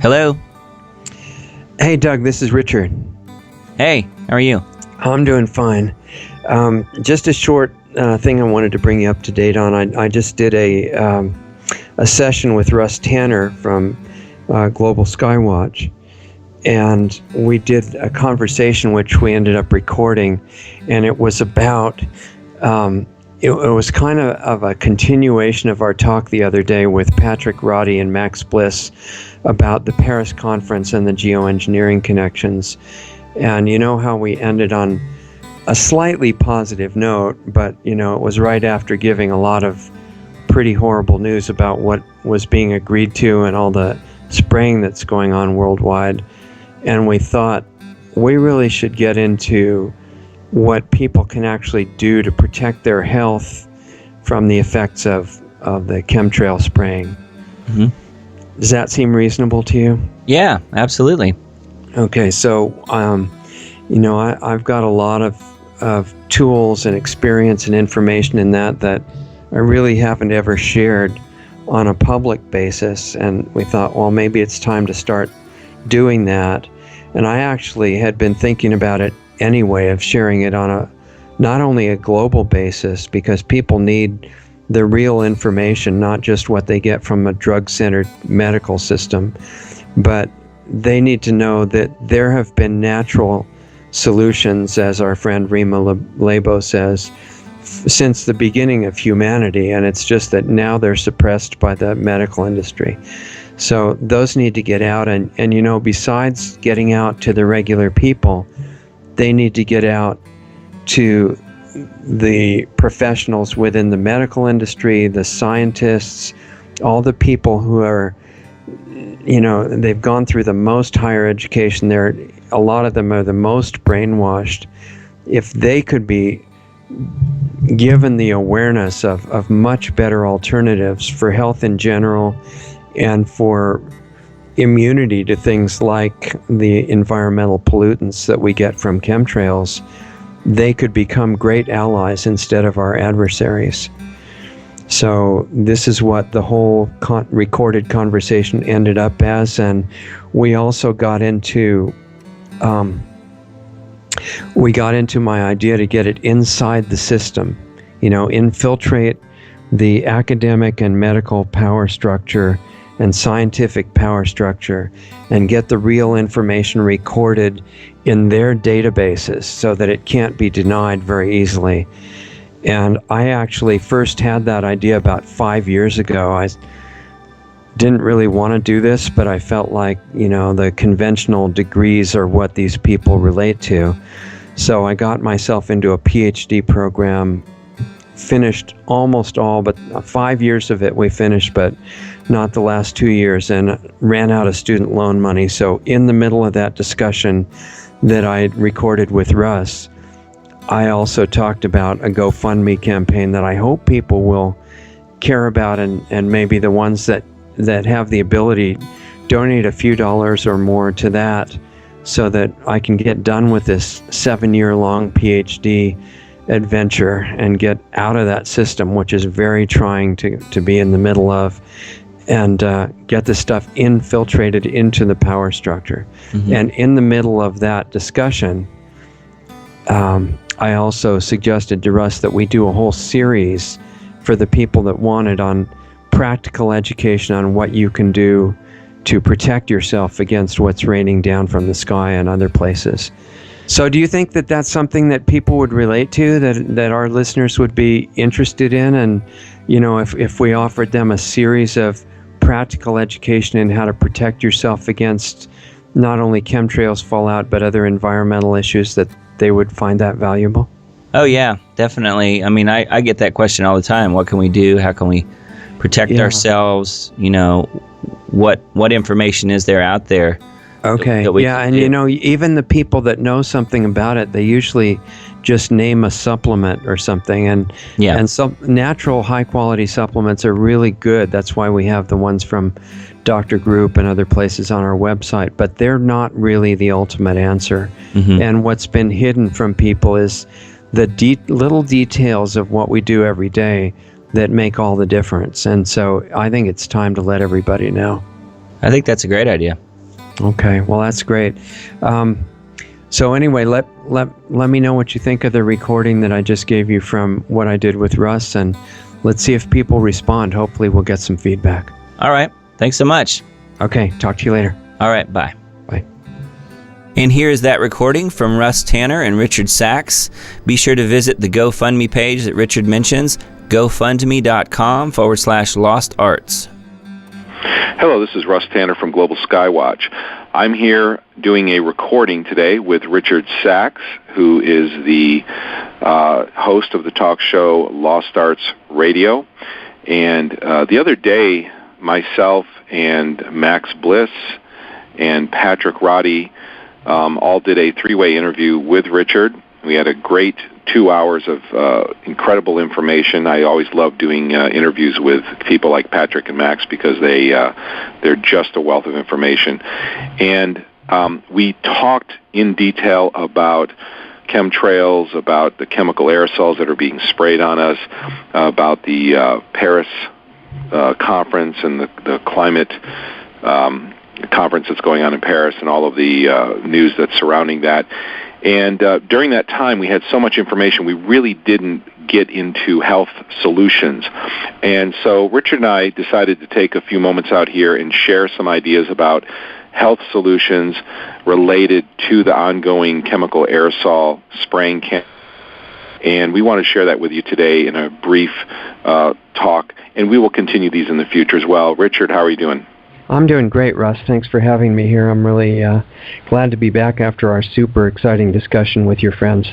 Hello. Hey, Doug, this is Richard. Hey, how are you? I'm doing fine. Just a short thing I wanted to bring you up to date on. I just did a session with Russ from Global Skywatch, and we did a conversation which we ended up recording, and it was about it was kind of a continuation of our talk the other day with Patrick Roddy and Max Bliss about the Paris conference and the geoengineering connections. And you know how we ended on a slightly positive note, but it was right after giving a lot of pretty horrible news about what was being agreed to and all the spraying that's going on worldwide. And we thought we really should get into what people can actually do to protect their health from the effects of the chemtrail spraying. Mm-hmm. Does that seem reasonable to you? Yeah, absolutely. Okay, so I've got a lot of tools and experience and information in that I really haven't ever shared on a public basis, and we thought, well, maybe it's time to start doing that. And I actually had been thinking about it anyway, of sharing it on not only a global basis, because people need the real information, not just what they get from a drug-centered medical system, but they need to know that there have been natural solutions, as our friend Rima Lebo says, since the beginning of humanity, and it's just that now they're suppressed by the medical industry. So those need to get out, and besides getting out to the regular people, they need to get out to the professionals within the medical industry, the scientists, all the people who are, they've gone through the most higher education. A lot of them are the most brainwashed. If they could be given the awareness of much better alternatives for health in general and for immunity to things like the environmental pollutants that we get from chemtrails, they could become great allies instead of our adversaries. So this is what the whole recorded conversation ended up as, and we also got into my idea to get it inside the system, infiltrate the academic and medical power structure and scientific power structure, and get the real information recorded in their databases so that it can't be denied very easily. And I actually first had that idea about 5 years ago. I didn't really want to do this, but I felt like, the conventional degrees are what these people relate to. So I got myself into a Ph.D. program, finished almost all, but 5 years of it we finished, but not the last 2 years, and ran out of student loan money. So in the middle of that discussion that I had recorded with Russ, I also talked about a GoFundMe campaign that I hope people will care about, and maybe the ones that have the ability donate a few dollars or more to that, so that I can get done with this 7-year-long PhD adventure and get out of that system, which is very trying to be in the middle of, and get the stuff infiltrated into the power structure. Mm-hmm. And in the middle of that discussion, I also suggested to Russ that we do a whole series for the people that want it on practical education on what you can do to protect yourself against what's raining down from the sky and other places. So do you think that that's something that people would relate to, that our listeners would be interested in? And, if we offered them a series of practical education in how to protect yourself against not only chemtrails fallout, but other environmental issues, that they would find that valuable? Oh, yeah, definitely. I mean, I get that question all the time. What can we do? How can we protect ourselves? What information is there out there? Okay. And even the people that know something about it, they usually just name a supplement or something. And some natural high quality supplements are really good. That's why we have the ones from Dr. Group and other places on our website, but they're not really the ultimate answer. Mm-hmm. And what's been hidden from people is the little details of what we do every day that make all the difference. And so I think it's time to let everybody know. I think that's a great idea. Okay, well, that's great. So anyway, let me know what you think of the recording that I just gave you from what I did with Russ, and let's see if people respond. Hopefully we'll get some feedback. All right. Thanks so much. Okay, talk to you later. All right, bye. Bye. And here is that recording from Russ Tanner and Richard Sachs. Be sure to visit the GoFundMe page that Richard mentions, gofundme.com/Lost Arts. Hello, this is Russ Tanner from Global Skywatch. I'm here doing a recording today with Richard Sachs, who is the host of the talk show Lost Arts Radio. And the other day, myself and Max Bliss and Patrick Roddy all did a three-way interview with Richard. We had a great 2 hours of incredible information. I always love doing interviews with people like Patrick and Max because they're just a wealth of information. And we talked in detail about chemtrails, about the chemical aerosols that are being sprayed on us, about the Paris conference and the climate conference that's going on in Paris and all of the news that's surrounding that. And during that time, we had so much information, we really didn't get into health solutions. And so Richard and I decided to take a few moments out here and share some ideas about health solutions related to the ongoing chemical aerosol spraying campaign. And we want to share that with you today in a brief talk. And we will continue these in the future as well. Richard, how are you doing? I'm doing great, Russ. Thanks for having me here. I'm really glad to be back after our super exciting discussion with your friends.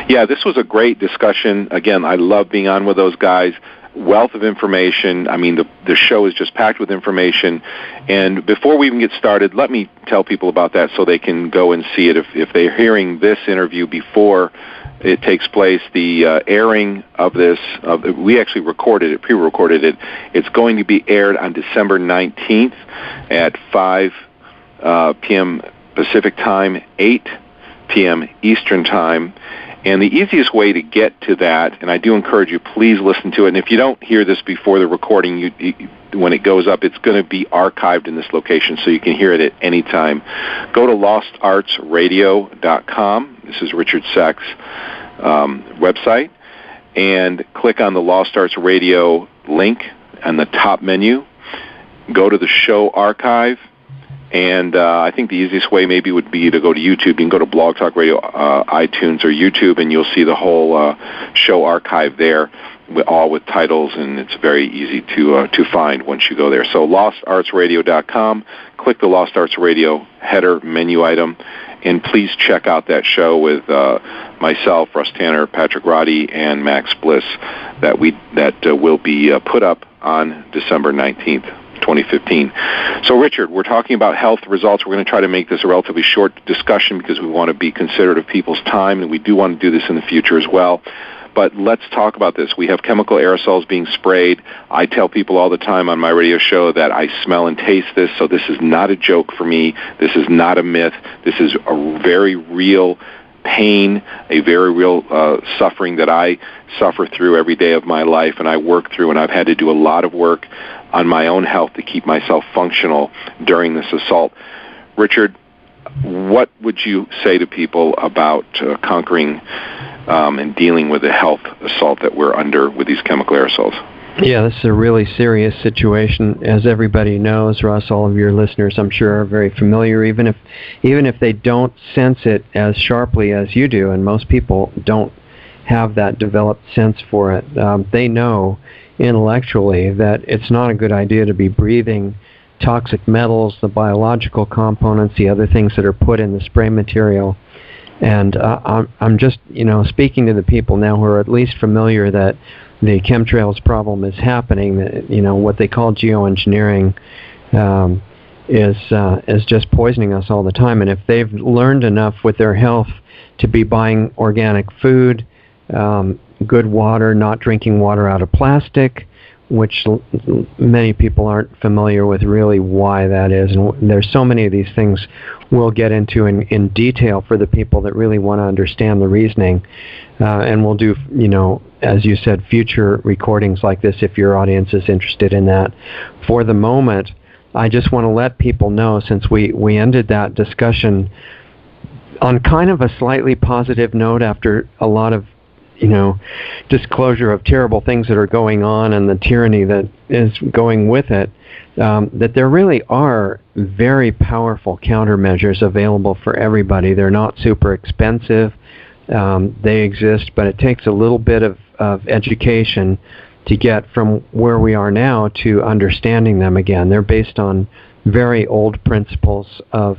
Yeah, this was a great discussion. Again, I love being on with those guys. Wealth of information. I mean, the show is just packed with information. And before we even get started, let me tell people about that so they can go and see it. If they're hearing this interview before it takes place, the airing of this, we actually recorded it, pre-recorded it. It's going to be aired on December 19th at 5 p.m. Pacific Time, 8 p.m. Eastern Time. And the easiest way to get to that, and I do encourage you, please listen to it. And if you don't hear this before the recording, when it goes up, it's going to be archived in this location so you can hear it at any time. Go to lostartsradio.com. This is Richard Sachs' website. And click on the Lost Arts Radio link on the top menu. Go to the show archive. And I think the easiest way maybe would be to go to YouTube. You can go to Blog Talk Radio, iTunes, or YouTube, and you'll see the whole show archive there, all with titles, and it's very easy to find once you go there. So lostartsradio.com, click the Lost Arts Radio header menu item, and please check out that show with myself, Russ Tanner, Patrick Roddy, and Max Bliss that will be put up on December 19th. 2015. So, Richard, we're talking about health results. We're going to try to make this a relatively short discussion because we want to be considerate of people's time, and we do want to do this in the future as well. But let's talk about this. We have chemical aerosols being sprayed. I tell people all the time on my radio show that I smell and taste this, so this is not a joke for me. This is not a myth. This is a very real pain, a very real suffering that I suffer through every day of my life, and I work through, and I've had to do a lot of work on my own health to keep myself functional during this assault. Richard, what would you say to people about conquering and dealing with the health assault that we're under with these chemical aerosols? Yeah, this is a really serious situation. As everybody knows, Russ, all of your listeners, I'm sure, are very familiar, even if they don't sense it as sharply as you do, and most people don't have that developed sense for it. They know intellectually that it's not a good idea to be breathing toxic metals, the biological components, the other things that are put in the spray material. And I'm just, speaking to the people now who are at least familiar that the chemtrails problem is happening. That, what they call geoengineering is just poisoning us all the time. And if they've learned enough with their health to be buying organic food, good water, not drinking water out of plastic, which many people aren't familiar with really why that is. And there's so many of these things we'll get into in detail for the people that really want to understand the reasoning. And we'll do, as you said, future recordings like this if your audience is interested in that. For the moment, I just want to let people know, since we ended that discussion on kind of a slightly positive note after a lot of, disclosure of terrible things that are going on and the tyranny that is going with it, that there really are very powerful countermeasures available for everybody. They're not super expensive. They exist, but it takes a little bit of education to get from where we are now to understanding them again. They're based on very old principles of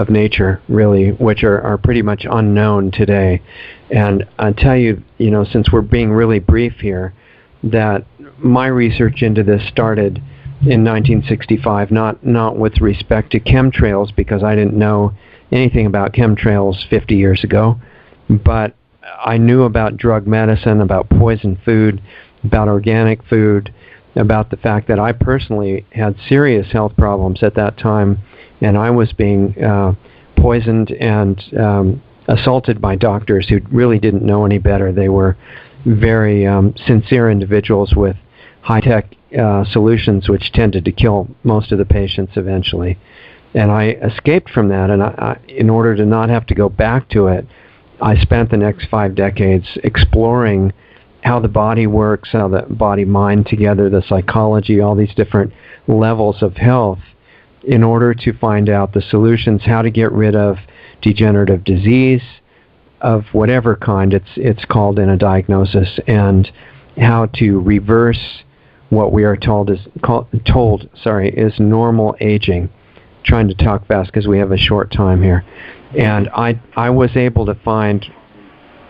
nature, really, which are pretty much unknown today. And I tell you, since we're being really brief here, that my research into this started in 1965, not with respect to chemtrails, because I didn't know anything about chemtrails 50 years ago, but I knew about drug medicine, about poison food, about organic food, about the fact that I personally had serious health problems at that time, and I was being poisoned and assaulted by doctors who really didn't know any better. They were very sincere individuals with high-tech solutions, which tended to kill most of the patients eventually. And I escaped from that, and in order to not have to go back to it, I spent the next 5 decades exploring how the body works, how the body-mind together, the psychology, all these different levels of health, in order to find out the solutions, how to get rid of degenerative disease of whatever kind it's called in a diagnosis, and how to reverse what we are told is normal aging. Trying to talk fast because we have a short time here. And I was able to find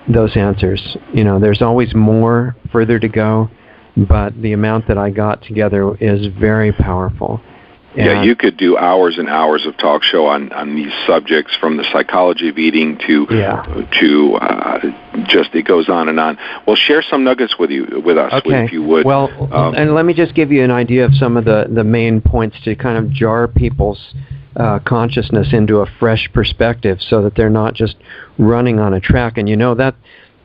those answers. There's always more further to go, but the amount that I got together is very powerful. Yeah, you could do hours and hours of talk show on these subjects, from the psychology of eating to just, it goes on and on. Well, share some nuggets with us, okay. If you would. Well, and let me just give you an idea of some of the main points to kind of jar people's consciousness into a fresh perspective, so that they're not just running on a track. And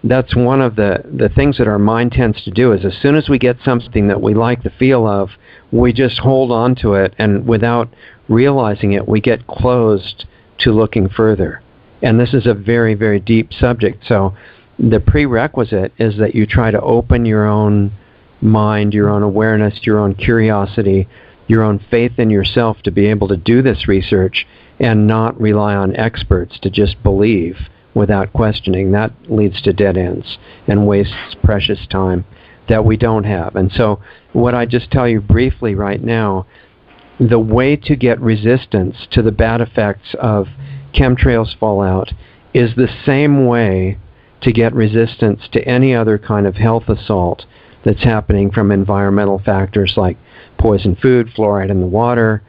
that's one of the things that our mind tends to do, is as soon as we get something that we like the feel of, we just hold on to it, and without realizing it, we get closed to looking further. And this is a very, very deep subject. So the prerequisite is that you try to open your own mind, your own awareness, your own curiosity, your own faith in yourself to be able to do this research and not rely on experts to just believe without questioning. That leads to dead ends and wastes precious time that we don't have. And so what I just tell you briefly right now, the way to get resistance to the bad effects of chemtrails fallout is the same way to get resistance to any other kind of health assault that's happening from environmental factors like poison food, fluoride in the water,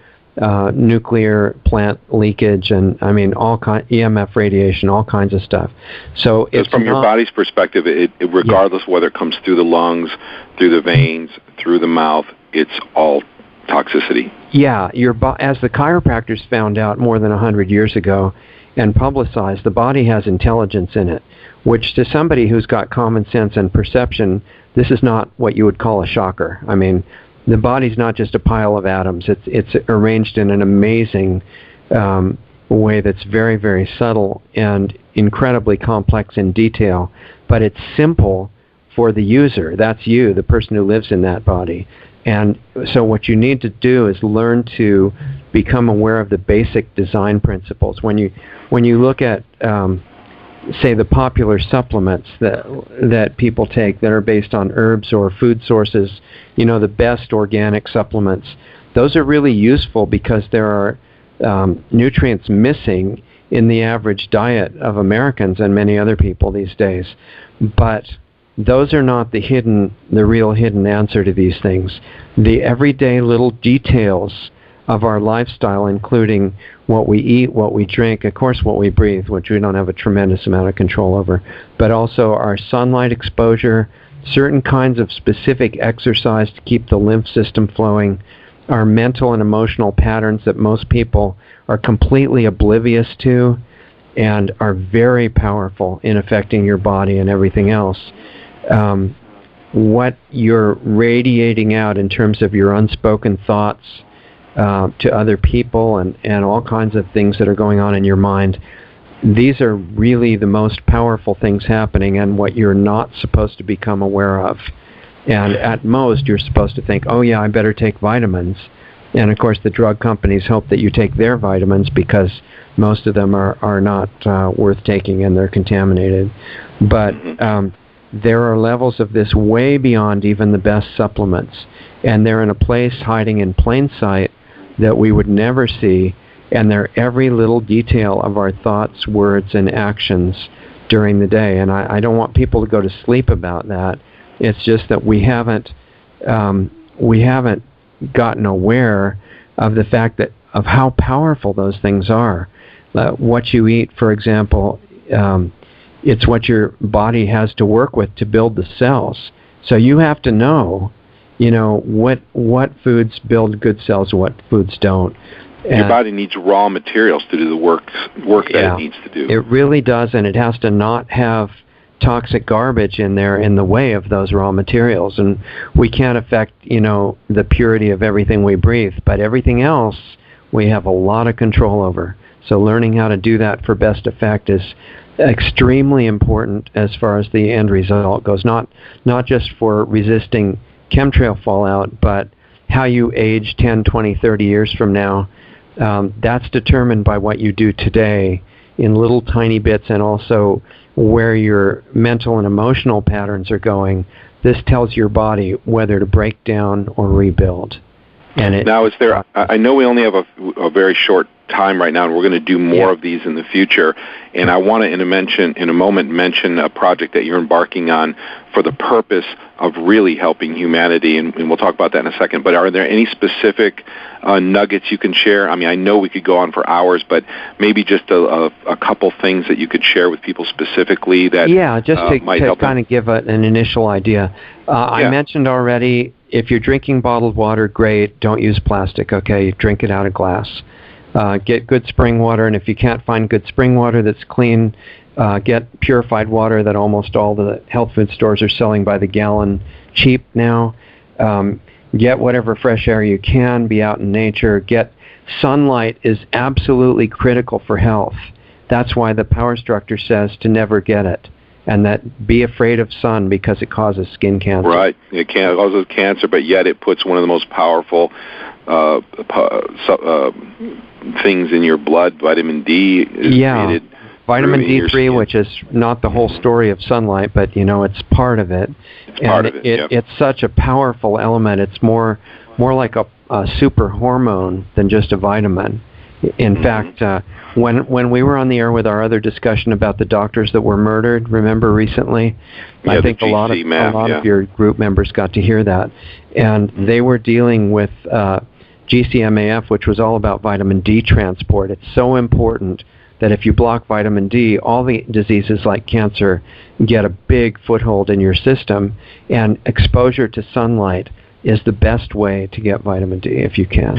nuclear plant leakage, and all EMF radiation, all kinds of stuff. So it's from your body's perspective, regardless whether it comes through the lungs, through the veins, through the mouth, it's all toxicity. Yeah, as the chiropractors found out more than 100 years ago and publicized, the body has intelligence in it, which to somebody who's got common sense and perception, this is not what you would call a shocker. The body's not just a pile of atoms. It's arranged in an amazing way that's very, very subtle and incredibly complex in detail, but it's simple for the user. That's you, the person who lives in that body. And so what you need to do is learn to become aware of the basic design principles. When you look at say the popular supplements that people take that are based on herbs or food sources, the best organic supplements, those are really useful because there are nutrients missing in the average diet of Americans and many other people these days. But those are not the real hidden answer to these things. The everyday little details of our lifestyle, including what we eat, what we drink, of course what we breathe, which we don't have a tremendous amount of control over, but also our sunlight exposure, certain kinds of specific exercise to keep the lymph system flowing, our mental and emotional patterns that most people are completely oblivious to and are very powerful in affecting your body and everything else. What you're radiating out in terms of your unspoken thoughts, to other people, and all kinds of things that are going on in your mind. These are really the most powerful things happening, and what you're not supposed to become aware of. And at most, you're supposed to think, oh yeah, I better take vitamins. And of course, the drug companies hope that you take their vitamins because most of them are not worth taking, and they're contaminated. But there are levels of this way beyond even the best supplements. And they're in a place hiding in plain sight that we would never see. And they're every little detail of our thoughts, words, and actions during the day. And I don't want people to go to sleep about that. It's just that we haven't gotten aware of the fact that of how powerful those things are. What you eat, for example, it's what your body has to work with to build the cells. So you have to know, what foods build good cells and what foods don't. And your body needs raw materials to do the work that it needs to do. It really does, and it has to not have toxic garbage in there in the way of those raw materials. And we can't affect, the purity of everything we breathe, but everything else we have a lot of control over. So learning how to do that for best effect is extremely important as far as the end result goes. Not just for resisting chemtrail fallout, but how you age 10, 20, 30 years from now. That's determined by what you do today in little tiny bits, and also where your mental and emotional patterns are going. This tells your body whether to break down or rebuild. Now, is there? I know we only have a very short time right now, and we're going to do more of these in the future. And I want to, in a moment, mention a project that you're embarking on for the purpose of really helping humanity, and we'll talk about that in a second. But are there any specific nuggets you can share? I mean, I know we could go on for hours, but maybe just a couple things that you could share with people specifically that just to kind of give an initial idea. I mentioned already, if you're drinking bottled water, great. Don't use plastic, okay? Drink it out of glass. Get good spring water, and if you can't find good spring water that's clean, get purified water that almost all the health food stores are selling by the gallon cheap now. Get whatever fresh air you can. Be out in nature. Sunlight is absolutely critical for health. That's why the power structure says to never get it, and that be afraid of sun because it causes skin cancer. Right. It causes cancer, but yet it puts one of the most powerful things in your blood. Vitamin D is created. Vitamin D3, which is not the whole story of sunlight, but it's part of it. It's such a powerful element. It's more like a super hormone than just a vitamin. In fact, when we were on the air with our other discussion about the doctors that were murdered, remember recently? I think a lot of your group members got to hear that. And they were dealing with GCMAF, which was all about vitamin D transport. It's so important that if you block vitamin D, all the diseases like cancer get a big foothold in your system, and exposure to sunlight is the best way to get vitamin D if you can.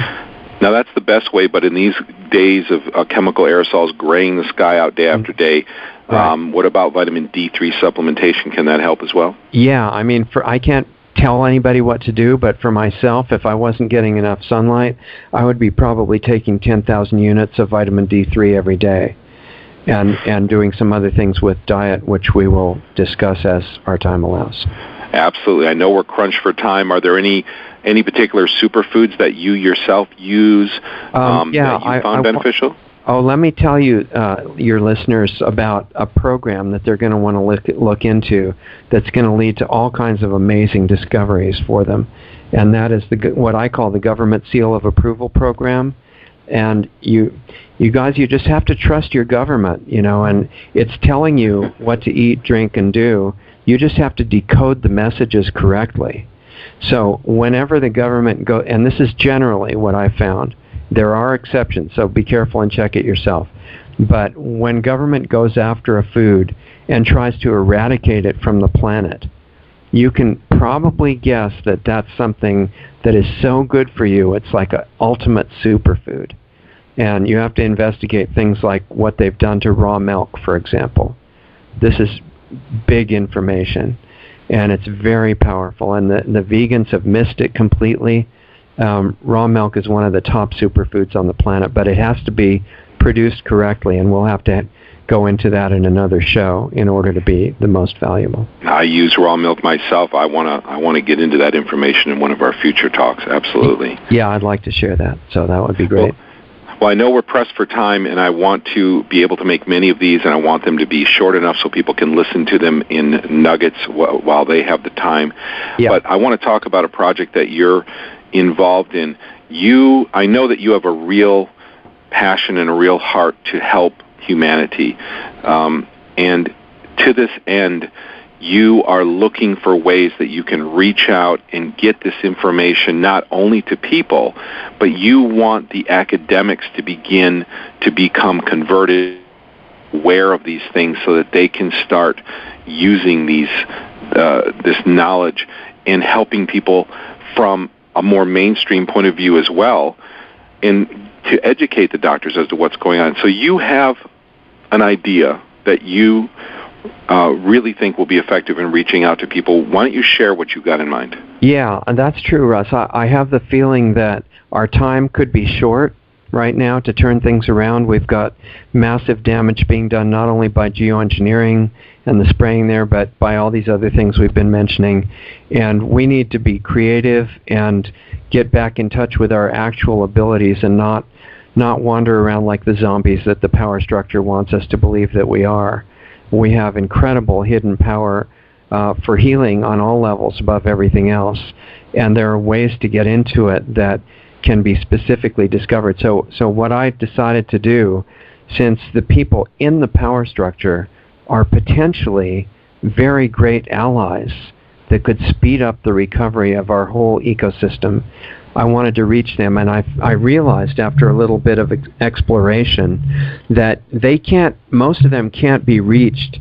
Now, that's the best way, but in these days of chemical aerosols graying the sky out day after day, what about vitamin D3 supplementation? Can that help as well? Yeah, I mean, I can't tell anybody what to do, but for myself, if I wasn't getting enough sunlight, I would be probably taking 10,000 units of vitamin D3 every day, and doing some other things with diet, which we will discuss as our time allows. Absolutely. I know we're crunched for time. Are there any particular superfoods that you yourself use that you found beneficial? Let me tell you, your listeners, about a program that they're going to want to look into that's going to lead to all kinds of amazing discoveries for them. And that is what I call the Government Seal of Approval program. And you guys, you just have to trust your government, and it's telling you what to eat, drink, and do. You just have to decode the messages correctly. So whenever the government and this is generally what I found, there are exceptions, so be careful and check it yourself. But when government goes after a food and tries to eradicate it from the planet, you can probably guess that that's something that is so good for you, it's like an ultimate superfood. And you have to investigate things like what they've done to raw milk, for example. This is big information, and it's very powerful. And the vegans have missed it completely, Raw milk is one of the top superfoods on the planet, but it has to be produced correctly, and we'll have to go into that in another show in order to be the most valuable. I use raw milk myself. I want to get into that information in one of our future talks. Absolutely. Yeah, I'd like to share that. So that would be great. Well, I know we're pressed for time, and I want to be able to make many of these, and I want them to be short enough so people can listen to them in nuggets while they have the time. Yeah. But I want to talk about a project that you're involved in. I know that you have a real passion and a real heart to help humanity. And to this end, you are looking for ways that you can reach out and get this information not only to people, but you want the academics to begin to become converted, aware of these things so that they can start using this knowledge and helping people from a more mainstream point of view as well, and to educate the doctors as to what's going on. So you have an idea that you really think will be effective in reaching out to people. Why don't you share what you've got in mind? Yeah, and that's true, Russ. I have the feeling that our time could be short right now to turn things around. We've got massive damage being done not only by geoengineering and the spraying there, but by all these other things we've been mentioning. And we need to be creative and get back in touch with our actual abilities and not wander around like the zombies that the power structure wants us to believe that we are. We have incredible hidden power for healing on all levels above everything else. And there are ways to get into it that can be specifically discovered. So what I decided to do, since the people in the power structure are potentially very great allies that could speed up the recovery of our whole ecosystem, I wanted to reach them, and I realized after a little bit of exploration that most of them can't be reached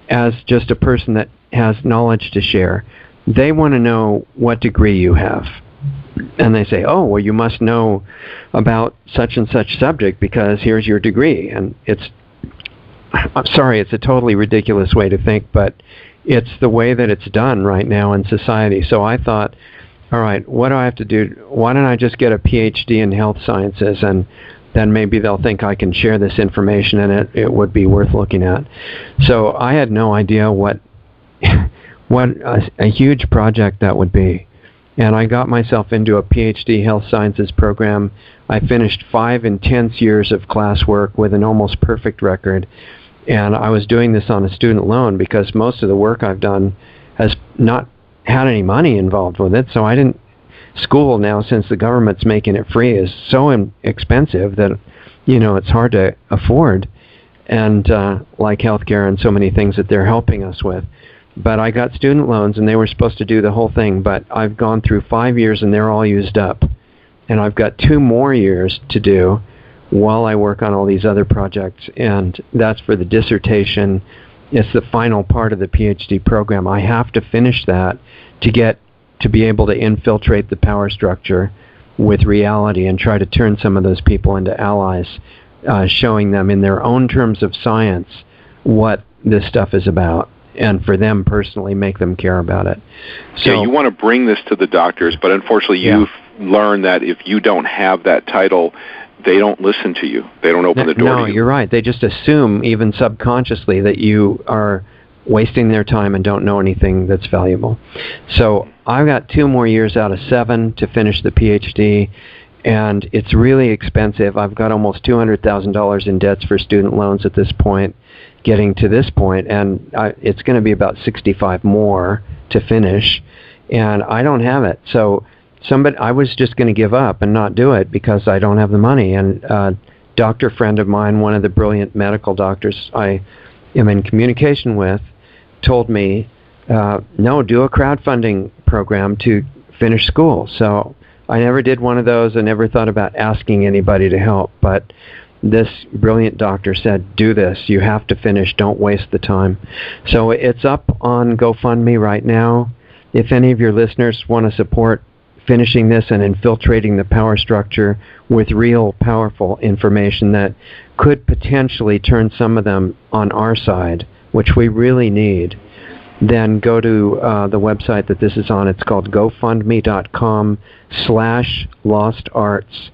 as just a person that has knowledge to share. They want to know what degree you have. And they say, oh, well, you must know about such and such subject because here's your degree. And I'm sorry, it's a totally ridiculous way to think, but it's the way that it's done right now in society. So I thought, all right, what do I have to do? Why don't I just get a Ph.D. in health sciences, and then maybe they'll think I can share this information and it would be worth looking at. So I had no idea what a huge project that would be. And I got myself into a Ph.D. health sciences program. I finished 5 intense years of classwork with an almost perfect record. And I was doing this on a student loan because most of the work I've done has not had any money involved with it. So I didn't, school now, since the government's making it free, is so expensive that, it's hard to afford. And like healthcare and so many things that they're helping us with. But I got student loans, and they were supposed to do the whole thing. But I've gone through 5 years, and they're all used up. And I've got 2 more years to do while I work on all these other projects. And that's for the dissertation. It's the final part of the Ph.D. program. I have to finish that to be able to infiltrate the power structure with reality and try to turn some of those people into allies, showing them in their own terms of science what this stuff is about. And for them personally, make them care about it. So you want to bring this to the doctors, but unfortunately you've learned that if you don't have that title, they don't listen to you. They don't open the door to you. No, you're right. They just assume, even subconsciously, that you are wasting their time and don't know anything that's valuable. So I've got 2 more years out of 7 to finish the Ph.D., and it's really expensive. I've got almost $200,000 in debts for student loans at this point, getting to this point, and it's going to be about 65 more to finish, and I don't have it. So I was just going to give up and not do it because I don't have the money. And a doctor friend of mine, one of the brilliant medical doctors I am in communication with, told me, no, do a crowdfunding program to finish school. So I never did one of those. I never thought about asking anybody to help, but this brilliant doctor said, do this. You have to finish. Don't waste the time. So it's up on GoFundMe right now. If any of your listeners want to support finishing this and infiltrating the power structure with real powerful information that could potentially turn some of them on our side, which we really need, then go to the website that this is on. It's called GoFundMe.com/LostArts.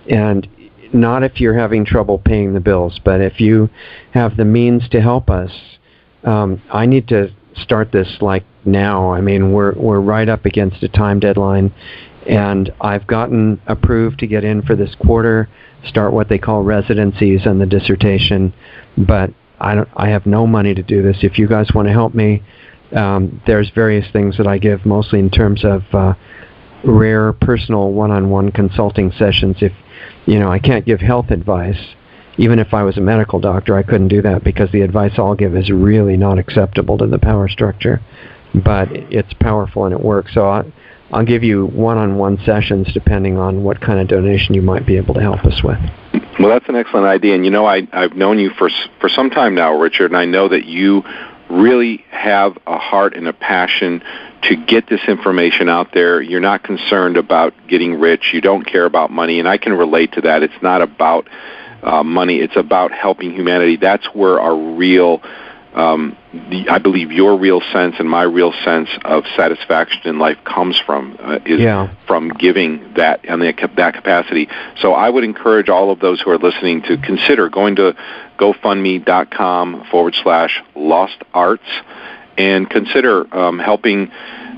And not if you're having trouble paying the bills, but if you have the means to help us, I need to start this like now. I mean, we're right up against a time deadline, and I've gotten approved to get in for this quarter, start what they call residencies and the dissertation, but I have no money to do this. If you guys want to help me, there's various things that I give, mostly in terms of rare personal one-on-one consulting sessions. If I can't give health advice. Even if I was a medical doctor, I couldn't do that because the advice I'll give is really not acceptable to the power structure. But it's powerful and it works. So I'll give you one-on-one sessions depending on what kind of donation you might be able to help us with. Well, that's an excellent idea. And I've known you for some time now, Richard, and I know that you really have a heart and a passion to get this information out there. You're not concerned about getting rich. You don't care about money, and I can relate to that. It's not about money. It's about helping humanity. That's where our real, I believe your real sense and my real sense of satisfaction in life comes from, from giving that and that capacity. So I would encourage all of those who are listening to consider going to GoFundMe.com/LostArts and consider helping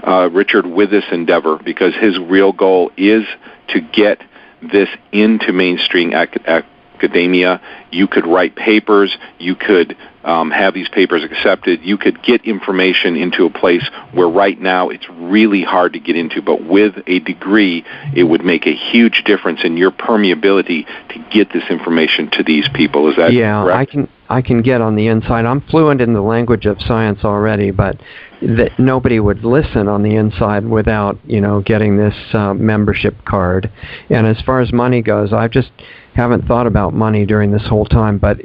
Richard with this endeavor, because his real goal is to get this into mainstream academia. You could write papers, you could have these papers accepted, you could get information into a place where right now it's really hard to get into, but with a degree it would make a huge difference in your permeability to get this information to these people. Is that correct? I can get on the inside. I'm fluent in the language of science already, but nobody would listen on the inside without, getting this membership card. And as far as money goes, I just haven't thought about money during this whole time, but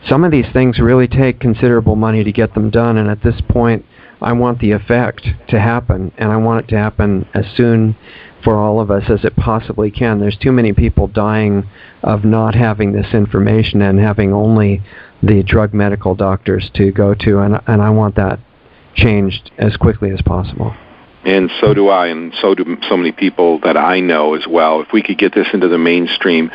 some of these things really take considerable money to get them done, and at this point, I want the effect to happen, and I want it to happen as soon for all of us as it possibly can. There's too many people dying of not having this information and having only the drug medical doctors to go to, and I want that changed as quickly as possible. And so do I, and so do so many people that I know as well. If we could get this into the mainstream,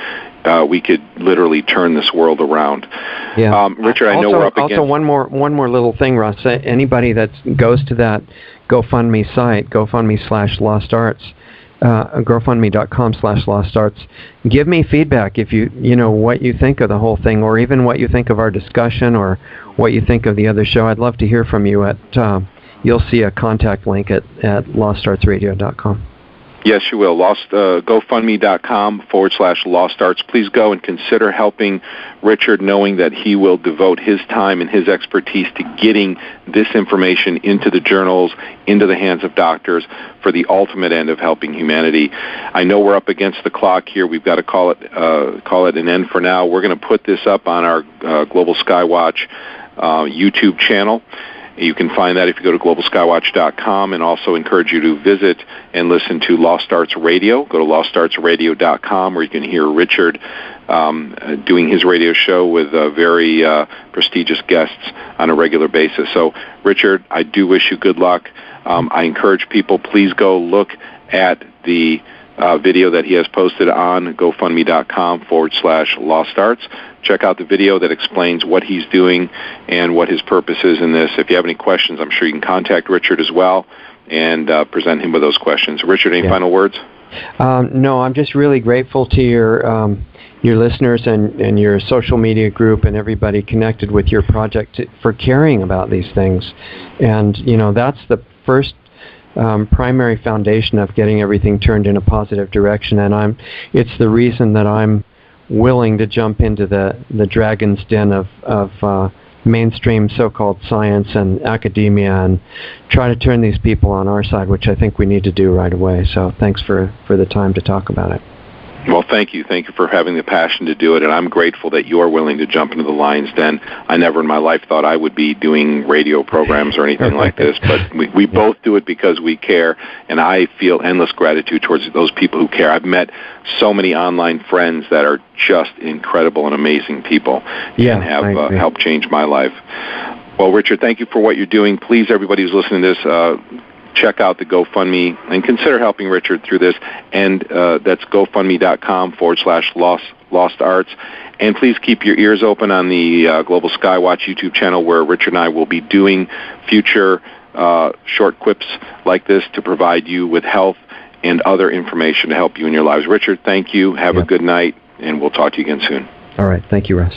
we could literally turn this world around. Yeah. Richard, I know we're up against... Also, one more little thing, Russ. Anybody that goes to that GoFundMe site, GoFundMe/LostArts, GoFundMe.com/LostArts, give me feedback if what you think of the whole thing, or even what you think of our discussion, or what you think of the other show. I'd love to hear from you you'll see a contact link at LostArtsRadio.com. Yes, you will. GoFundMe.com/LostArts. Please go and consider helping Richard, knowing that he will devote his time and his expertise to getting this information into the journals, into the hands of doctors, for the ultimate end of helping humanity. I know we're up against the clock here. We've got to call it an end for now. We're going to put this up on our Global Skywatch YouTube channel. You can find that if you go to globalskywatch.com, and also encourage you to visit and listen to Lost Arts Radio. Go to lostartsradio.com, where you can hear Richard doing his radio show with very prestigious guests on a regular basis. So, Richard, I do wish you good luck. I encourage people, please go look at the video that he has posted on GoFundMe.com/LostArts. Check out the video that explains what he's doing and what his purpose is in this. If you have any questions, I'm sure you can contact Richard as well and present him with those questions. Richard, any final words? No, I'm just really grateful to your listeners and your social media group and everybody connected with your project for caring about these things. And, that's the first primary foundation of getting everything turned in a positive direction, and it's the reason that I'm willing to jump into the dragon's den of mainstream so-called science and academia and try to turn these people on our side, which I think we need to do right away. So thanks for the time to talk about it. Well, thank you. Thank you for having the passion to do it, and I'm grateful that you are willing to jump into the lion's den. I never in my life thought I would be doing radio programs or anything like this, but we both do it because we care, and I feel endless gratitude towards those people who care. I've met so many online friends that are just incredible and amazing people and have helped change my life. Well, Richard, thank you for what you're doing. Please, everybody who's listening to this, check out the GoFundMe and consider helping Richard through this. And that's GoFundMe.com/Lost Arts. And please keep your ears open on the Global Skywatch YouTube channel, where Richard and I will be doing future short quips like this to provide you with health and other information to help you in your lives. Richard, thank you. Have a good night, and we'll talk to you again soon. All right. Thank you, Russ.